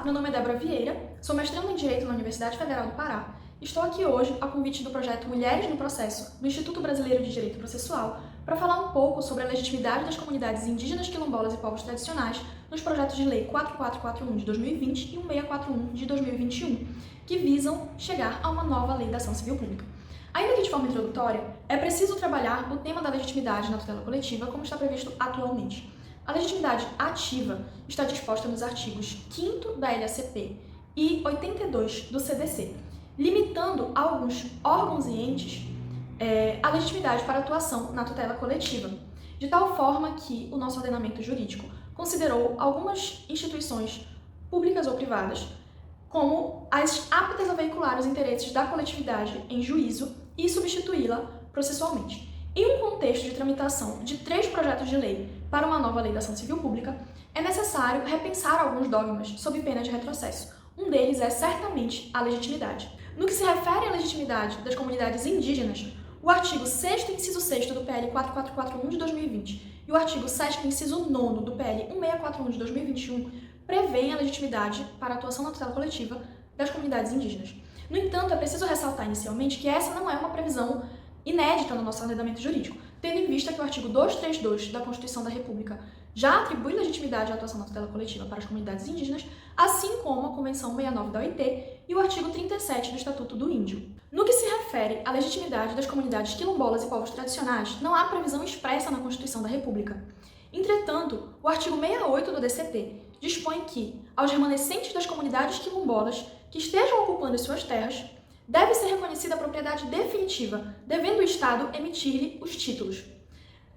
Olá, meu nome é Débora Vieira, sou mestranda em Direito na Universidade Federal do Pará. Estou aqui hoje a convite do projeto Mulheres no Processo, do Instituto Brasileiro de Direito Processual, para falar um pouco sobre a legitimidade das comunidades indígenas, quilombolas e povos tradicionais nos projetos de lei 4441 de 2020 e 1641 de 2021, que visam chegar a uma nova lei da ação civil pública. Ainda que de forma introdutória, é preciso trabalhar o tema da legitimidade na tutela coletiva como está previsto atualmente. A legitimidade ativa está disposta nos artigos 5º da LACP e 82 do CDC, limitando a alguns órgãos e entes a legitimidade para atuação na tutela coletiva, de tal forma que o nosso ordenamento jurídico considerou algumas instituições públicas ou privadas como as aptas a veicular os interesses da coletividade em juízo e substituí-la processualmente. Em um contexto de tramitação de 3 projetos de lei para uma nova lei da ação civil pública, é necessário repensar alguns dogmas sob pena de retrocesso. Um deles é certamente a legitimidade. No que se refere à legitimidade das comunidades indígenas, o artigo 6º, inciso 6º do PL 4441 de 2020 e o artigo 7º, inciso 9º do PL 1641 de 2021 prevêem a legitimidade para a atuação na tutela coletiva das comunidades indígenas. No entanto, é preciso ressaltar inicialmente que essa não é uma previsão inédita no nosso ordenamento jurídico, tendo em vista que o artigo 232 da Constituição da República já atribui legitimidade à atuação na tutela coletiva para as comunidades indígenas, assim como a Convenção 69 da OIT e o artigo 37 do Estatuto do Índio. No que se refere à legitimidade das comunidades quilombolas e povos tradicionais, não há previsão expressa na Constituição da República. Entretanto, o artigo 68 do DCT dispõe que, aos remanescentes das comunidades quilombolas que estejam ocupando as suas terras, deve ser reconhecida a propriedade definitiva, devendo o Estado emitir-lhe os títulos.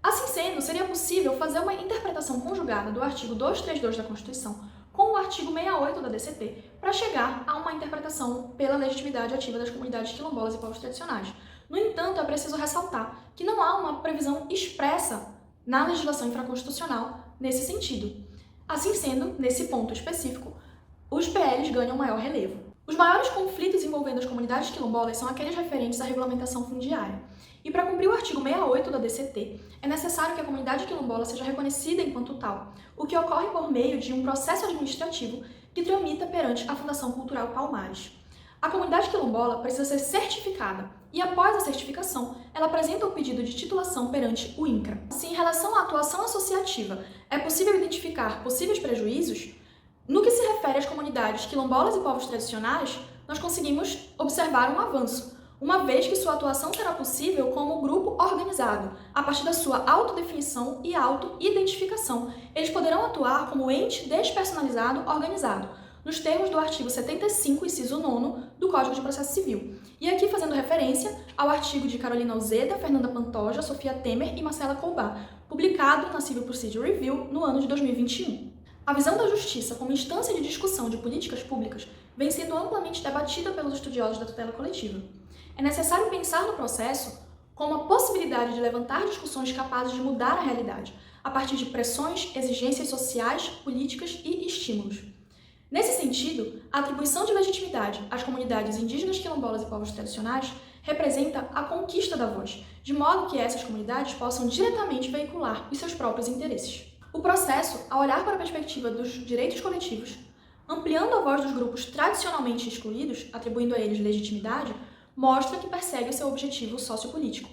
Assim sendo, seria possível fazer uma interpretação conjugada do artigo 232 da Constituição com o artigo 68 da DCT para chegar a uma interpretação pela legitimidade ativa das comunidades quilombolas e povos tradicionais. No entanto, é preciso ressaltar que não há uma previsão expressa na legislação infraconstitucional nesse sentido. Assim sendo, nesse ponto específico, os PLs ganham maior relevo. Os maiores conflitos envolvendo as comunidades quilombolas são aqueles referentes à regulamentação fundiária. E para cumprir o artigo 68 da DCT, é necessário que a comunidade quilombola seja reconhecida enquanto tal, o que ocorre por meio de um processo administrativo que tramita perante a Fundação Cultural Palmares. A comunidade quilombola precisa ser certificada e, após a certificação, ela apresenta o pedido de titulação perante o INCRA. Se em relação à atuação associativa é possível identificar possíveis prejuízos, no que se refere às comunidades quilombolas e povos tradicionais, nós conseguimos observar um avanço, uma vez que sua atuação será possível como grupo organizado, a partir da sua autodefinição e auto-identificação. Eles poderão atuar como ente despersonalizado organizado, nos termos do artigo 75, inciso 9 do Código de Processo Civil. E aqui fazendo referência ao artigo de Carolina Alzeda, Fernanda Pantoja, Sofia Temer e Marcela Colbá, publicado na Civil Procedure Review no ano de 2021. A visão da justiça como instância de discussão de políticas públicas vem sendo amplamente debatida pelos estudiosos da tutela coletiva. É necessário pensar no processo como a possibilidade de levantar discussões capazes de mudar a realidade, a partir de pressões, exigências sociais, políticas e estímulos. Nesse sentido, a atribuição de legitimidade às comunidades indígenas, quilombolas e povos tradicionais representa a conquista da voz, de modo que essas comunidades possam diretamente veicular os seus próprios interesses. O processo, ao olhar para a perspectiva dos direitos coletivos, ampliando a voz dos grupos tradicionalmente excluídos, atribuindo a eles legitimidade, mostra que persegue o seu objetivo sociopolítico.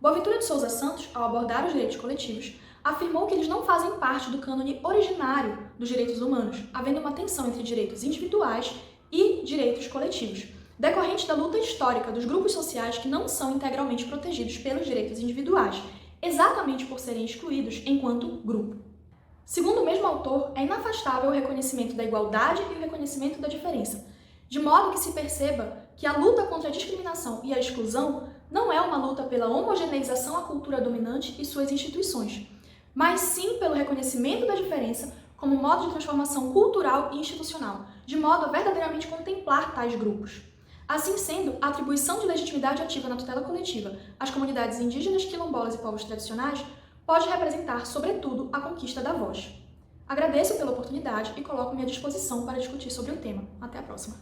Boaventura de Souza Santos, ao abordar os direitos coletivos, afirmou que eles não fazem parte do cânone originário dos direitos humanos, havendo uma tensão entre direitos individuais e direitos coletivos, decorrente da luta histórica dos grupos sociais que não são integralmente protegidos pelos direitos individuais, exatamente por serem excluídos enquanto grupo. Segundo o mesmo autor, é inafastável o reconhecimento da igualdade e o reconhecimento da diferença, de modo que se perceba que a luta contra a discriminação e a exclusão não é uma luta pela homogeneização à cultura dominante e suas instituições, mas sim pelo reconhecimento da diferença como modo de transformação cultural e institucional, de modo a verdadeiramente contemplar tais grupos. Assim sendo, a atribuição de legitimidade ativa na tutela coletiva às comunidades indígenas, quilombolas e povos tradicionais pode representar, sobretudo, a conquista da voz. Agradeço pela oportunidade e coloco-me à disposição para discutir sobre o tema. Até a próxima!